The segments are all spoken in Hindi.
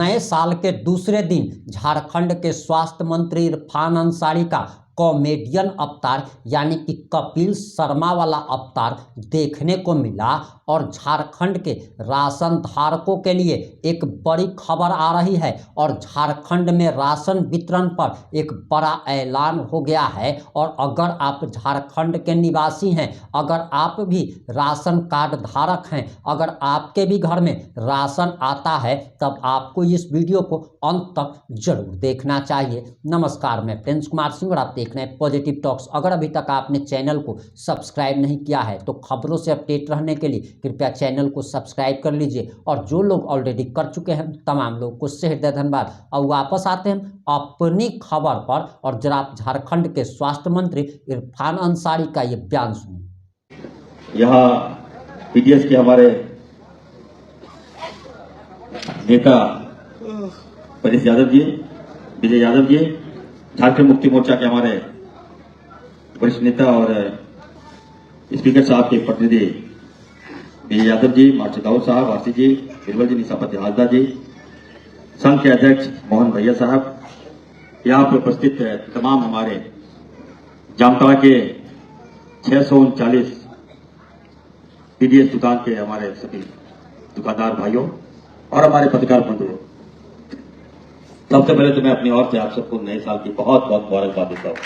नए साल के दूसरे दिन झारखंड के स्वास्थ्य मंत्री इरफान अंसारी का कॉमेडियन अवतार यानी कि कपिल शर्मा वाला अवतार देखने को मिला और झारखंड के राशन धारकों के लिए एक बड़ी खबर आ रही है और झारखंड में राशन वितरण पर एक बड़ा ऐलान हो गया है। और अगर आप झारखंड के निवासी हैं, अगर आप भी राशन कार्ड धारक हैं, अगर आपके भी घर में राशन आता है, तब आपको इस वीडियो को अंत तक जरूर देखना चाहिए। नमस्कार, मैं प्रिंस कुमार सिंह और आप देख रहे हैं पॉजिटिव टॉक्स। अगर अभी तक आपने चैनल को सब्सक्राइब नहीं किया है तो खबरों से अपडेट रहने के लिए कृपया चैनल को सब्सक्राइब कर लीजिए, और जो लोग ऑलरेडी कर चुके हैं तमाम लोग को से हृदय धन्यवाद। और वापस आते हैं अपनी खबर पर, और जरा आप झारखंड के स्वास्थ्य मंत्री इरफान अंसारी का ये बयान सुनिए। यहाँ पीडीएस के हमारे नेता परेश यादव जी, विजय यादव जी, झारखंड मुक्ति मोर्चा के हमारे वरिष्ठ नेता और स्पीकर साहब के प्रतिनिधि विजय यादव जी, मार्शल दाऊद साहब, आरसी जी, बीरबल जी, निशापति हाजदा जी, संघ के अध्यक्ष मोहन भैया साहब, यहाँ पर उपस्थित तमाम हमारे जामताड़ा के 639 पीडीएस दुकान के हमारे सभी दुकानदार भाइयों और हमारे पत्रकार बंधुओं, सबसे पहले तो मैं अपनी ओर से आप सबको नए साल की बहुत बहुत मुबारकबाद देता हूँ,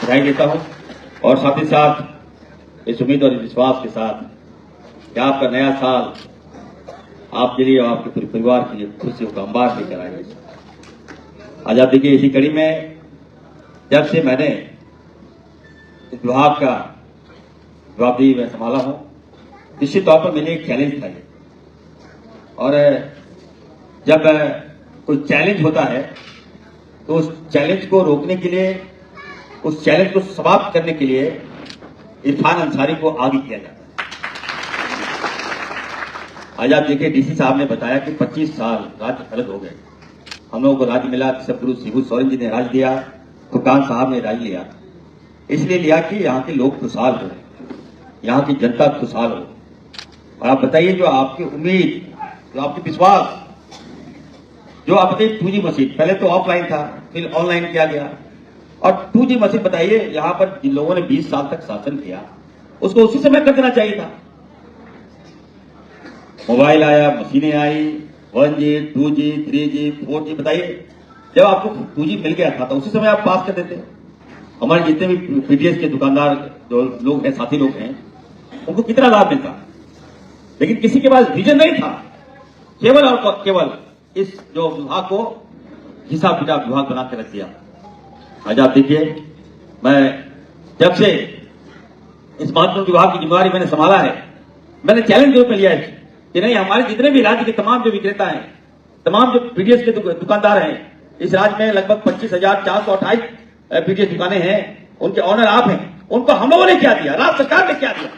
बधाई देता हूँ। और साथ ही साथ इस उम्मीद और विश्वास के साथ कि आपका नया साल आपके लिए और आपके पूरे परिवार के लिए खुशियों का अंबार लेकर आएगा। आज आप देखिए, इसी कड़ी में जब से मैंने इस विभाग का जवाबदेही मैं संभाला हूं, निश्चित तौर पर मेरे लिए एक चैलेंज था ये। और जब कोई चैलेंज होता है तो उस चैलेंज को रोकने के लिए, उस चैलेंज को समाप्त करने के लिए इरफान अंसारी को आगे किया जाता है। आज आप देखिए, डीसी साहब ने बताया कि 25 साल राज्य अलग हो गए। हम लोगों को राज्य मिला, सदगुरु शिबू सोरेन जी ने राज दिया, फुरकान साहब ने राज लिया। इसलिए लिया कि यहाँ के लोग खुशहाल हो, यहाँ की जनता खुशहाल हो। और आप बताइए, जो आपकी उम्मीद, जो आपके विश्वास, जो आपके 2G मशीन, पहले तो ऑफलाइन था, फिर ऑनलाइन किया गया, और 2G मशीन बताइए, यहां पर जिन लोगों ने 20 साल तक शासन किया उसको उसी समय कर देना चाहिए था। मोबाइल आया, मशीनें आई, 1G, 2G, 3G, 4G, बताइए, जब आपको 2G मिल गया था तो उसी समय आप पास कर देते। हमारे जितने भी पीडीएस के दुकानदार जो लोग हैं, साथी लोग हैं, उनको कितना लाभ मिलता, लेकिन किसी के पास विजन नहीं था। केवल और केवल इस जो विभाग को हिसाब किताब विभाग बना के रख दिया। आज आप देखिए, मैं जब से इस महत्वपूर्ण विभाग की जिम्मेदारी मैंने संभाला है, मैंने चैलेंज के रूप में लिया है कि नहीं, हमारे जितने भी राज्य के तमाम जो विक्रेता हैं, तमाम जो पीडीएस के दुकानदार हैं, इस राज्य में लगभग 25,428 पीडीएस दुकानें हैं, उनके ऑनर आप हैं, उनको हम लोगों ने क्या दिया, राज्य सरकार ने क्या दिया,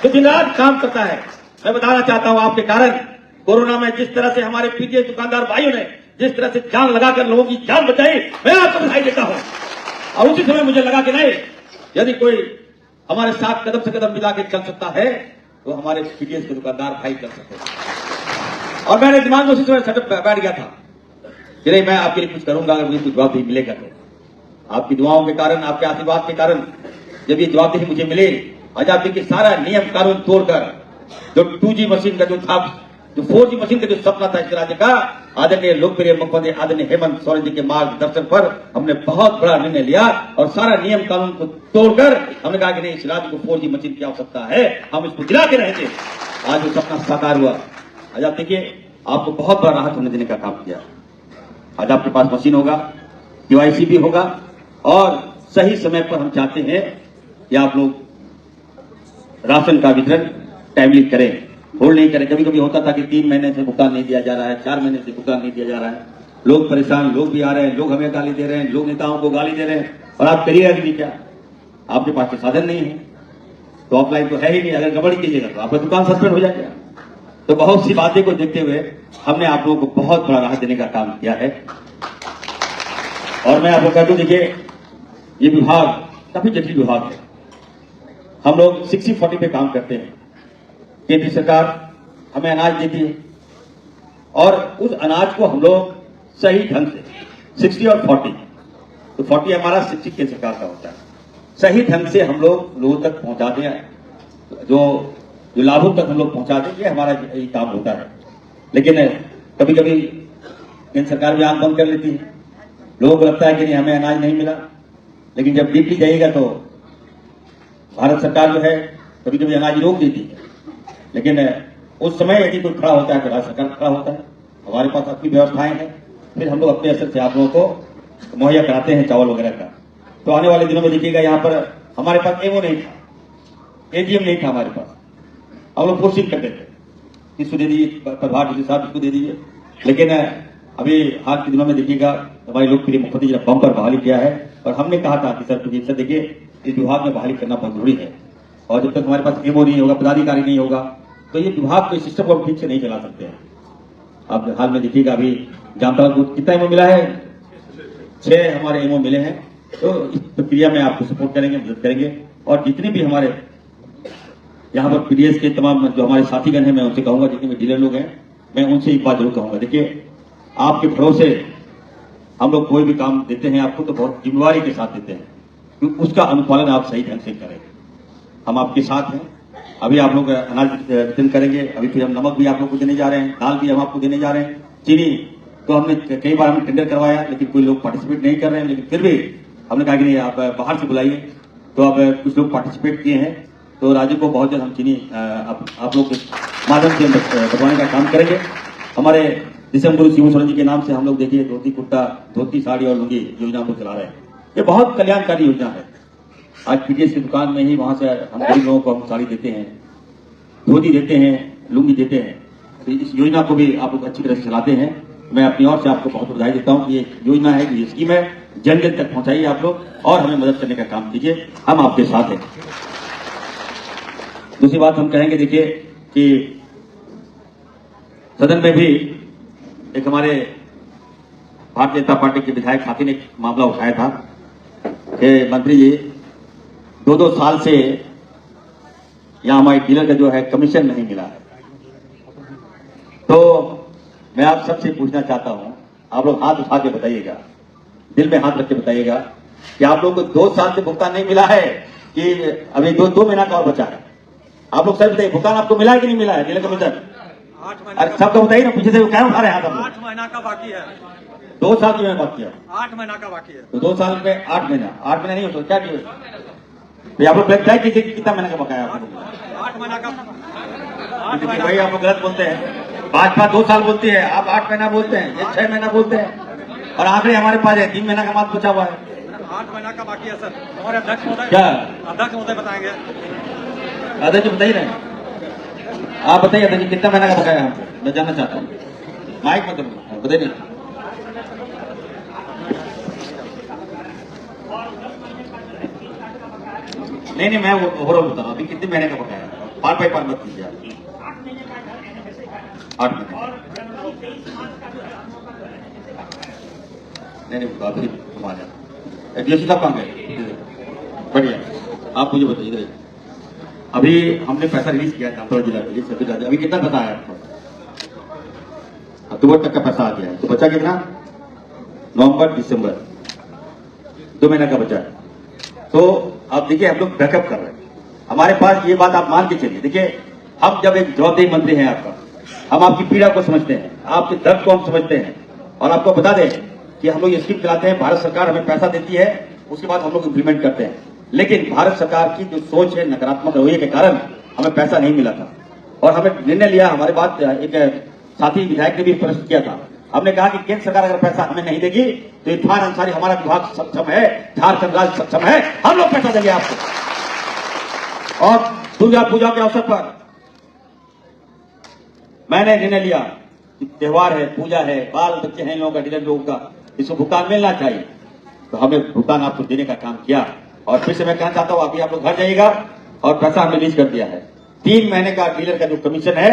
जो दिन रात काम करता है। मैं बताना चाहता हूं, आपके कारण कोरोना में जिस तरह से हमारे पीडीएस दुकानदार भाइयों ने जिस तरह से जान लगाकर लोगों की जान बचाई, मैं आपको बधाई देता हूं। और उसी समय मुझे लगा कि नहीं, यदि कोई हमारे साथ कदम से कदम मिला के चल सकता है तो हमारे पीडीएस के दुकानदार भाई चल सकते हैं। और मेरे दिमाग में उसी समय सेटअप बैठ गया था कि नहीं, मैं आपके लिए कुछ करूंगा अगर मुझे कुछ जवाबदेही मिलेगा तो। आपकी दुआओं के कारण, आपके आशीर्वाद के कारण जब ये जवाबदेही मुझे मिले, आज आप देखिए, सारा नियम कानून तोड़कर जो 2G मशीन का जो था, जो 4G मशीन का जो सपना था इस राज्य का, आदरणीय लोकप्रिय मुख्यमंत्री आदरणीय हेमंत सोरेन जी के मार्गदर्शन पर हमने बहुत बड़ा निर्णय लिया और सारा नियम कानून को तोड़कर हमने कहा कि नहीं, इस राज्य को 4G मशीन की आवश्यकता है, हम इसको दिला के रहे थे। आज वो सपना साकार हुआ। आज आप देखिए, आपको बहुत बड़ा राहत होने देने का काम किया। आज आपके पास मशीन होगा, KYC भी होगा, और सही समय पर हम चाहते हैं कि आप लोग राशन का वितरण टाइमली करें, होल्ड नहीं करें। कभी कभी होता था कि 3 महीने से भुगतान नहीं दिया जा रहा है, 4 महीने से भुगतान नहीं दिया जा रहा है, लोग परेशान, लोग भी आ रहे हैं, लोग हमें गाली दे रहे हैं, लोग नेताओं को गाली दे रहे हैं, और आप करिएगा भी क्या? आपके पास तो साधन नहीं है, तो ऑफलाइन तो है ही नहीं, अगर गड़बड़ी कीजिएगा तो आपका दुकान सस्पेंड हो जाएगा। तो बहुत सी बातें को देखते हुए हमने आप लोगों को बहुत बड़ा राहत देने का काम किया है। और मैं आपको कह दूं, देखिए, ये विभाग काफी जटिल विभाग है। हम लोग 60-40 पे काम करते हैं। केंद्र सरकार हमें अनाज देती है, और उस अनाज को हम लोग सही ढंग से 60 और 40, तो 40 हमारा 60 केंद्र सरकार का होता है, सही ढंग से हम लोग लोगों तक पहुंचा दें, जो लाभों तक हम लोग पहुंचा दें, ये हमारा ये काम होता है। लेकिन कभी कभी केंद्र सरकार भी आंख बंद कर लेती है, लोगों को लगता है कि नहीं हमें अनाज नहीं मिला, लेकिन जब डीपली जाइएगा तो भारत सरकार जो है कभी कभी अनाज रोक देती है, लेकिन उस समय यदि कोई खड़ा होता है तो राज्य सरकार खड़ा होता है, हमारे पास अपनी व्यवस्थाएं हैं, फिर हम लोग अपने असर से आप लोगों को मुहैया कराते हैं चावल वगैरह का। तो आने वाले दिनों में देखिएगा, यहाँ पर हमारे पास एमओ नहीं था, एजीएम नहीं था हमारे पास, हम लोग कोशिश करते थे इसको दे दीजिए, प्रभार जी साहब इसको दे दीजिए, लेकिन अभी आज के दिनों में देखिएगा हमारे लोकप्रिय मुख्यमंत्री जी ने बम्पर बहाली किया है, और हमने कहा था कि सर देखिए इस विभाग में बहाली करना बहुत जरूरी है, और जब तक हमारे पास एमओ नहीं होगा, पदाधिकारी नहीं होगा, तो ये विभाग के सिस्टम को हम ठीक से नहीं चला सकते हैं। आप हाल में देखिएगा अभी जामताड़ा को कितना एमओ मिला है, 6 हमारे एमओ मिले हैं। तो इस प्रक्रिया में आपको सपोर्ट करेंगे, मदद करेंगे, और जितने भी हमारे यहाँ पर पीडीएस के तमाम जो हमारे साथीगण हैं, मैं उनसे कहूंगा, जितने भी डीलर लोग हैं, मैं उनसे एक बात जरूर कहूंगा, देखिए आपके भरोसे हम लोग कोई भी काम देते हैं आपको तो बहुत जिम्मेवारी के साथ देते हैं, क्योंकि उसका अनुपालन आप सही ढंग से करें। हम आपके साथ हैं। अभी आप लोग अनाज वितरण करेंगे, अभी फिर हम नमक भी आप लोग को देने जा रहे हैं, दाल भी हम आपको देने जा रहे हैं, चीनी तो हमने कई बार हमने टेंडर करवाया, लेकिन कोई लोग पार्टिसिपेट नहीं कर रहे हैं, लेकिन फिर भी हमने कहा कि नहीं आप बाहर से बुलाइए, तो अब कुछ लोग पार्टिसिपेट किए हैं, तो राज्य को बहुत जल्द हम चीनी आप लोग के माध्यम से बटवाने का काम करेंगे। हमारे दिसंबर शिव सोरेन जी के नाम से हम लोग देखिए धोती कुर्ता, धोती साड़ी और लुंगी योजना हम लोग चला रहे हैं, ये बहुत कल्याणकारी योजना है। आज पीडीएस की दुकान में ही वहां से हम गरीब लोगों को हम साड़ी देते हैं, धोती देते हैं, लुंगी देते हैं, तो इस योजना को भी आप लोग अच्छी तरह से चलाते हैं। मैं अपनी ओर से आपको बहुत बधाई देता हूं कि ये योजना है, ये स्कीम है, जन जन तक पहुंचाइए आप लोग, और हमें मदद करने का काम कीजिए, हम आपके साथ हैं। दूसरी बात हम कहेंगे, देखिए कि सदन में भी एक हमारे भारतीय जनता पार्टी के विधायक साथी ने एक मामला उठाया था कि मंत्री जी 2-2 साल से यहां हमारे डीलर का जो है कमीशन नहीं मिला है। तो मैं आप सबसे पूछना चाहता हूं, आप लोग हाथ उठा के बताइएगा, दिल में हाथ रख के बताइएगा कि आप लोग को 2 साल से भुगतान नहीं मिला है कि अभी 2 महीना का और बचा है? आप लोग सर बताइए, भुगतान आपको मिला है कि नहीं मिला है डीलर कमीशन? 8 महीना सबको बताइए ना, पीछे से क्या उठा रहे हैं आप? 8 महीना का बाकी है। 2 साल की मैंने बात किया, 8 महीना का बाकी है। तो 2 साल में 8 महीना, 8 महीना नहीं हो तो क्या किए? आप लोग तय कीजिए कितना महीने का बकाया आप लोग? 8 महीना का। देखिए भाई, आप लोग गलत बोलते हैं, भाजपा 2 साल बोलती है, आप 8 महीना बोलते हैं, ये 6 महीना बोलते हैं, और आखिरी हमारे पास है 3 महीना का माल बचा हुआ है। 8 महीना का बाकी है सर। और अध्यक्ष महोदय, क्या अध्यक्ष महोदय बताएंगे? अध्यक्ष जी बताइए ना, आप बताइए अध्यक्ष जी कितना महीना का बकाया है, मैं जानना चाहता हूँ। माइक मतलब बताइए। नहीं, मैं ओवरऑल बता रहा हूँ, अभी कितने महीने का बकाया है, पार बाई पार मत कीजिए आप। 8 महीने नहीं बात ही घुमा जाए। डीएसपी साहब कहाँ गए? बढ़िया, आप मुझे बताइए इधर। अभी हमने पैसा रिलीज किया जामताड़ा जिला के लिए सभी राज्य, अभी कितना पैसा आया आपको? अक्टूबर तक का पैसा आ गया है, तो बचा कितना? नवंबर दिसंबर 2 महीने का बचा है। तो आप देखिए हम लोग बैकअप कर रहे हैं, हमारे पास ये बात आप मान के चलिए। देखिए हम जब एक जवाबदेही मंत्री हैं आपका, हम आपकी पीड़ा को समझते हैं, आपके दर्द को हम समझते हैं, और आपको बता दें कि हम लोग ये स्कीम चलाते हैं, भारत सरकार हमें पैसा देती है, उसके बाद हम लोग इम्प्लीमेंट करते हैं। लेकिन भारत सरकार की जो सोच है, नकारात्मक रवैये के कारण हमें पैसा नहीं मिला था, और हमें निर्णय लिया, हमारे बात एक साथी विधायक ने भी प्रश्न किया था, हमने कहा कि केंद्र सरकार अगर पैसा हमें नहीं देगी तो इरफान अंसारी हमारा विभाग सक्षम है, झारखंड राज्य सक्षम है, हम लोग पैसा देंगे आपको। और दुर्गा पूजा के अवसर पर मैंने निर्णय लिया कि त्योहार है, पूजा है, बाल बच्चे हैं लोगों का, डीलर लोगों का, इसको भुगतान मिलना चाहिए, तो हमें भुगतान आपको देने का काम किया। और फिर से मैं कहना चाहता हूं, अभी आप लोग घर जाइएगा, और पैसा हमने रिलीज कर दिया है। 3 महीने का डीलर का जो कमीशन है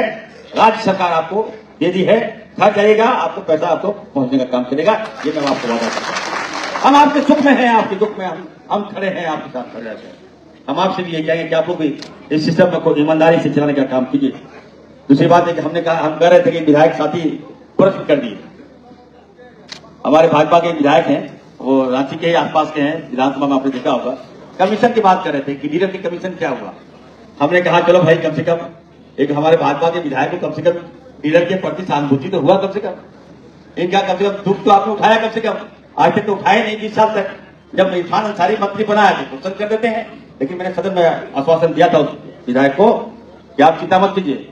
राज्य सरकार आपको दे दी है, घर जाइएगा, आपको पैसा आपको पहुंचने का काम चलेगा, ये मैं आपको वादा करता हूं। हम आपके सुख में हैं, आपके दुख में हम खड़े हैं, आपके साथ खड़े रहते हैं। हम आपसे भी ये कहेंगे कि आप लोग भी इस सिस्टम में ईमानदारी से चलाने का काम कीजिए। दूसरी बात है कि हमने कहा, हम कह रहे थे कि विधायक साथी प्रश्न कर दिए। हमारे भाजपा के विधायक हैं, वो रांची के आसपास के हैं, विधानसभा में आपने देखा होगा, कमीशन की बात कर रहे थे कि डीलर की कमीशन क्या हुआ। हमने कहा चलो भाई कम से कम एक हमारे भाजपा के विधायक को कम से कम डीलर के प्रति सहानुभूति तो हुआ, कम से कम इनका कम से कम दुख तो आपने उठाया, कम से कम आज तक तो उठाए नहीं। 20 साल तक जब इरफान अंसारी मंत्री बनाया तो क्वेश्चन कर देते हैं, लेकिन मैंने सदन में आश्वासन दिया था उस विधायक को कि आप चिंता मत कीजिए,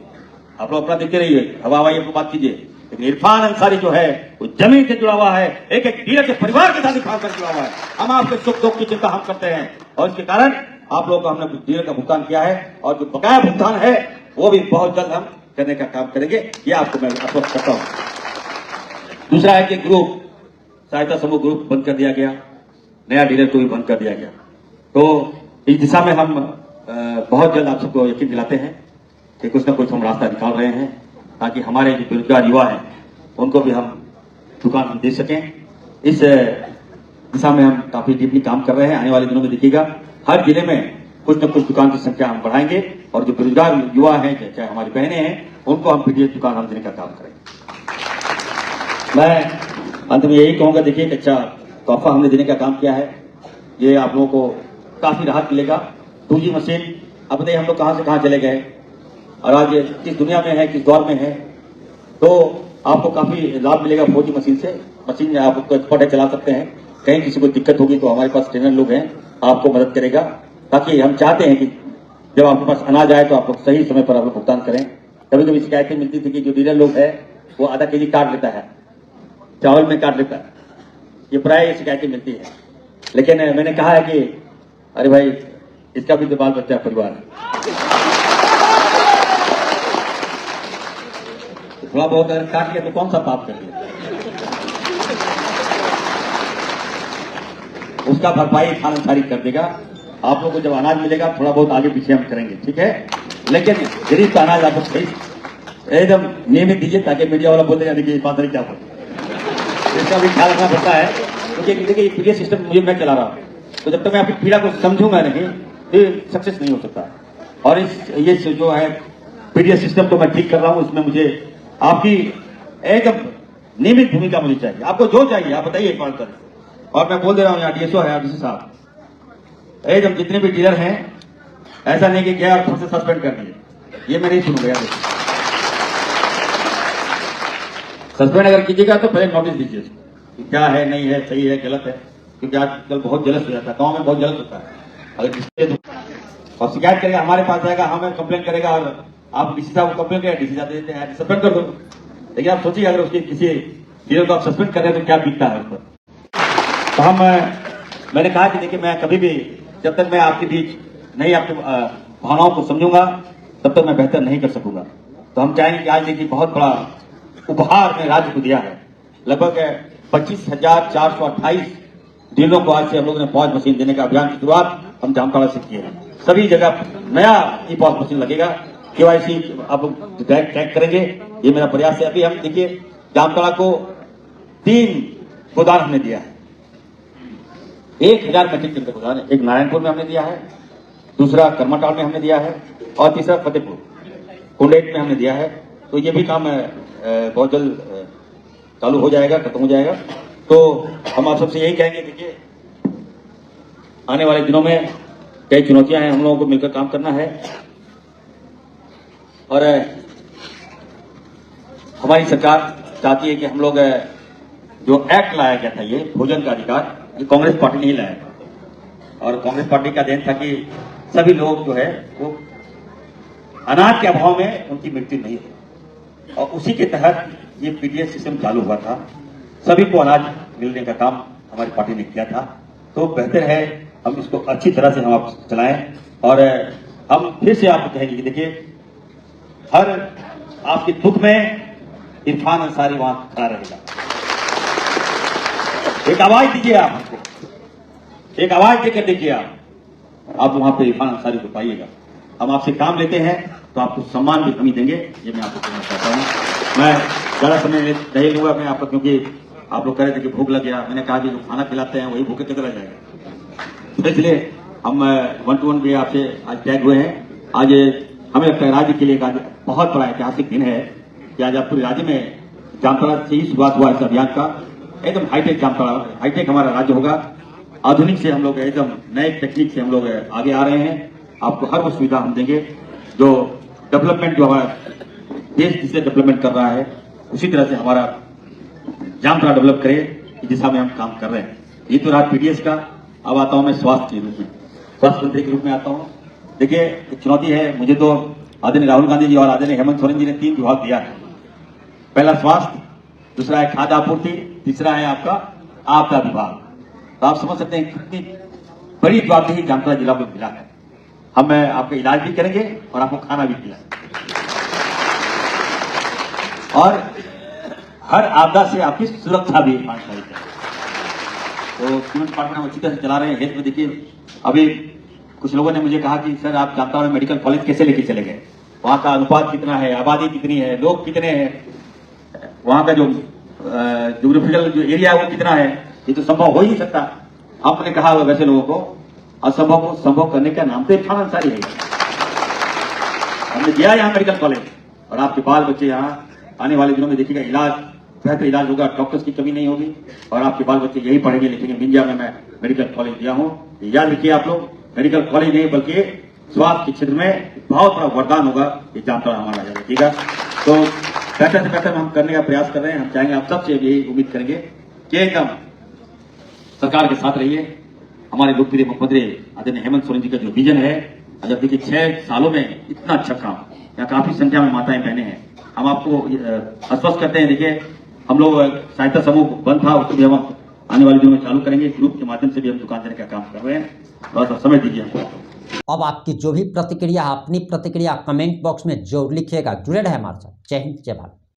आप लोग अपना देखते रहिए, हवा हवाई अपनी बात कीजिए। लेकिन इरफान अंसारी जो है वो जमीन से जुड़ा हुआ है, एक एक डीलर के परिवार के साथ इरफान जुड़ा हुआ है। हम आपके सुख दुख की चिंता हम करते हैं और इसके कारण आप लोगों को हमने डीलर का भुगतान किया है और जो बकाया भुगतान है वो भी बहुत जल्द हम करने का काम करेंगे, ये आपको मैं आश्वस्त करता हूं। दूसरा है कि ग्रुप सहायता समूह ग्रुप बंद कर दिया गया, नया डीलर को भी बंद कर दिया गया। तो इस दिशा में हम बहुत जल्द आप सबको यकीन दिलाते हैं कि कुछ ना कुछ हम रास्ता निकाल रहे हैं ताकि हमारे जो बेरोजगार युवा हैं उनको भी हम दुकान दे सकें। इस दिशा में हम काफी डीपली काम कर रहे हैं। आने वाले दिनों में देखिएगा हर जिले में कुछ न कुछ दुकान की संख्या हम बढ़ाएंगे और जो बेरोजगार युवा हैं, चाहे हमारी बहनें हैं, उनको हम पीडीएस दुकान हम देने का काम करेंगे। मैं अंत में यही कहूंगा, देखिए एक अच्छा तोहफा हमने देने का काम किया है, ये आप लोगों को काफी राहत मिलेगा। 2G मशीन, अब बताइए हम लोग कहां से कहां चले गए और आज किस दुनिया में है, किस दौर में है, तो आपको काफी लाभ मिलेगा 4G मशीन से। मशीन आप एक्सपर्ट है, चला सकते हैं, कहीं किसी को दिक्कत होगी तो हमारे पास ट्रेनर लोग हैं, आपको मदद करेगा। ताकि हम चाहते हैं कि जब आपके पास अनाज आए तो आप लोग सही समय पर आप लोग भुगतान करें। कभी कभी शिकायतें मिलती थी कि जो डीलर लोग है वो आधा केजी काट लेता है, चावल में काट लेता है, ये प्राय शिकायतें मिलती है। लेकिन मैंने कहा है कि अरे भाई इसका भी तो बाल बच्चा परिवार है, थोड़ा बहुत अगर काट लिया तो कौन सा पाप कर लिया, उसका भरपाई खान अंसारी कर देगा। आप लोगों को जब अनाज मिलेगा थोड़ा बहुत आगे पीछे हम करेंगे, ठीक है, लेकिन गरीब का अनाज आप लोग सही एकदम नियमित दीजिए ताकि मीडिया वाला बोलते हैं देखिए बात नहीं क्या बोलते, इसका भी ख्याल रखना पड़ता है। क्योंकि देखिए पीडीएस सिस्टम मुझे मैं चला रहा हूं, तो जब तक मैं आपकी पीड़ा को समझूंगा नहीं ये सक्सेस नहीं हो सकता। और ये जो है पीडीएस सिस्टम को मैं ठीक कर रहा हूं, इसमें मुझे आपकी एकदम नियमित भूमिका मुझे चाहिए। आपको जो चाहिए आप बताइए कॉल करें। और मैं बोल दे रहा हूं यहाँ डीएसओ है डीसी साहब, एकदम जितने भी डीलर हैं ऐसा नहीं कि क्या फिर से सस्पेंड कर दिए, ये मैं नहीं सुनूंगा। सस्पेंड अगर कीजिएगा तो पहले नोटिस दीजिए कि क्या है, नहीं है, सही है, गलत है, क्योंकि आजकल बहुत जलस हो जाता है, गांव में बहुत जलस होता है। अगर और शिकायत करेगा हमारे पास आएगा, हमें कंप्लेन करेगा और आप डीसी साहब को कंप्लेन करेगा, डीसी साहब देते हैं सस्पेंड कर दो। लेकिन आप सोचिए अगर उसके किसी डीलर को आप सस्पेंड कर रहे हैं तो क्या बीतता है उस पर। तो मैंने कहा कि देखिए मैं कभी भी जब तक मैं आपके बीच नहीं आपके भावनाओं को समझूंगा तब तक मैं बेहतर नहीं कर सकूंगा। तो हम चाहेंगे कि आज देखिए बहुत बड़ा उपहार में राज्य को दिया है, लगभग 25,428 डीलरों को आज से हम लोगों ने पॉज मशीन देने का अभियान की शुरुआत हम जामताड़ा से किए हैं। सभी जगह नया ई पॉज मशीन लगेगा, केवाईसी आप लोग ट्रैक करेंगे, ये मेरा प्रयास है। अभी हम देखिए जामताड़ा को 3 गोदान हमने दिया है, 1000 मीट्रिक टन का गोदान है। एक नारायणपुर में हमने दिया है, दूसरा कर्माटाल में हमने दिया है और तीसरा फतेहपुर कुंडेट में हमने दिया है। तो ये भी काम बहुत जल्द चालू हो जाएगा, खत्म हो जाएगा। तो हम आप सबसे यही कहेंगे, देखिए आने वाले दिनों में कई चुनौतियां हैं, हम लोगों को मिलकर काम करना है। और हमारी सरकार चाहती है कि हम लोग जो एक्ट लाया गया था ये भोजन का अधिकार, ये कांग्रेस पार्टी नहीं लाया था और कांग्रेस पार्टी का देन था कि सभी लोग जो है वो अनाज के अभाव में उनकी मृत्यु नहीं है और उसी के तहत ये पीडीएस सिस्टम चालू हुआ था। सभी को अनाज मिलने का काम हमारी पार्टी ने किया था। तो बेहतर है हम इसको अच्छी तरह से हम आप चलाएं और हम फिर से आपको कहेंगे कि देखिए हर आपके दुख में इरफान अंसारी वहां खड़ा रहेगा। एक आवाज दीजिए, आप हमको एक आवाज देकर देखिए, आप वहां पे इरफान अंसारी को पाइएगा। हम आपसे काम लेते हैं तो आपको सम्मान भी कमी देंगे, ये मैं आपको कहना चाहता हूँ। मैं ज्यादा समय नहीं लूंगा मैं आपको, क्योंकि आप लोग कह रहे थे कि भूख लग गया। मैंने कहा कि जो खाना खिलाते हैं वही भूखे चला जाएगा, तो इसलिए हम 1-to-1 भी आपसे आज टैग हुए हैं। आज हमें लगता है राज्य के लिए एक आज बहुत बड़ा ऐतिहासिक दिन है कि आज आप पूरे राज्य में जामताड़ा से ही शुरुआत हुआ इस अभियान का। एकदम हाईटेक जामताड़ा, हाईटेक हमारा राज्य होगा। आधुनिक से हम लोग एकदम नए टेक्निक से हम लोग आगे आ रहे हैं। आपको हर वो सुविधा हम देंगे जो डेवलपमेंट, जो हमारा देश जिससे डेवलपमेंट कर रहा है उसी तरह से हमारा जामताड़ा डेवलप करे, इस दिशा में हम काम कर रहे हैं। ये तो रहा पीडीएस का। अब आता हूं मैं स्वास्थ्य के रूप में, स्वास्थ्य मंत्री के रूप में आता हूं। देखिए, एक चुनौती है। मुझे तो आदरणीय राहुल गांधी जी और आदरणीय हेमंत सोरेन जी ने 3 विभाग दिया है। पहला स्वास्थ्य, दूसरा है खाद्य आपूर्ति, तीसरा है आपका आपदा विभाग। तो आप समझ सकते हैं कितनी बड़ी जवाबदेही जामताड़ा जिला को मिला है। हम आपका इलाज भी करेंगे और आपको खाना भी खिलाएंगे, और हर आपदा से आपकी सुरक्षा भी मानकारी है। तो सिविल डिपार्टमेंट हम अच्छी तरह से चला रहे हैं। हेल्थ में देखिए, अभी कुछ लोगों ने मुझे कहा कि सर आप जामताड़ा में मेडिकल कॉलेज कैसे लेके चले गए, वहां का अनुपात कितना है, आबादी कितनी है, लोग कितने हैं, वहां का जो ज्योग्राफिकल जो एरिया है वो कितना है, ये तो संभव हो ही नहीं सकता। आपने कहा वैसे लोगों को असंभव को संभव करने का नाम तो इरफान अंसारी है। हमने दिया यहाँ मेडिकल कॉलेज, और आपके बाल बच्चे यहाँ आने वाले दिनों में देखिएगा इलाज, बेहतर इलाज होगा, डॉक्टर्स की कमी नहीं होगी, और आपके बाल बच्चे यही पढ़ेंगे लिखेंगे। मिंजा में मैं मेडिकल कॉलेज दिया हूँ। याद रखिए आप लोग, मेडिकल कॉलेज नहीं बल्कि स्वास्थ्य के क्षेत्र में बहुत बड़ा वरदान होगा ये जामताड़ा हमारा, रखिएगा। तो बेहतर से बेहतर हम करने का प्रयास कर रहे हैं। हम चाहेंगे आप सबसे यही उम्मीद करेंगे कि एकदम सरकार के साथ रहिए। हमारे लोकप्रिय मुख्यमंत्री आदरणीय हेमंत सोरेन जी का जो विजन है, अगर देखिए 6 सालों में इतना अच्छा काम, यहाँ काफी संख्या में माताएं बहनें हैं। हम आपको आश्वस्त करते हैं। देखिए, हम लोग सहायता समूह बंद था, उसको भी हम आने वाले दिनों में चालू करेंगे। ग्रुप के माध्यम से भी हम दुकान देने का काम कर रहे हैं। थोड़ा सा समय दीजिए हमको। अब आपकी जो भी प्रतिक्रिया, अपनी प्रतिक्रिया कमेंट बॉक्स में जरूर लिखिएगा। जुड़े रहे हमारे साथ। जय हिंद, जय भारत।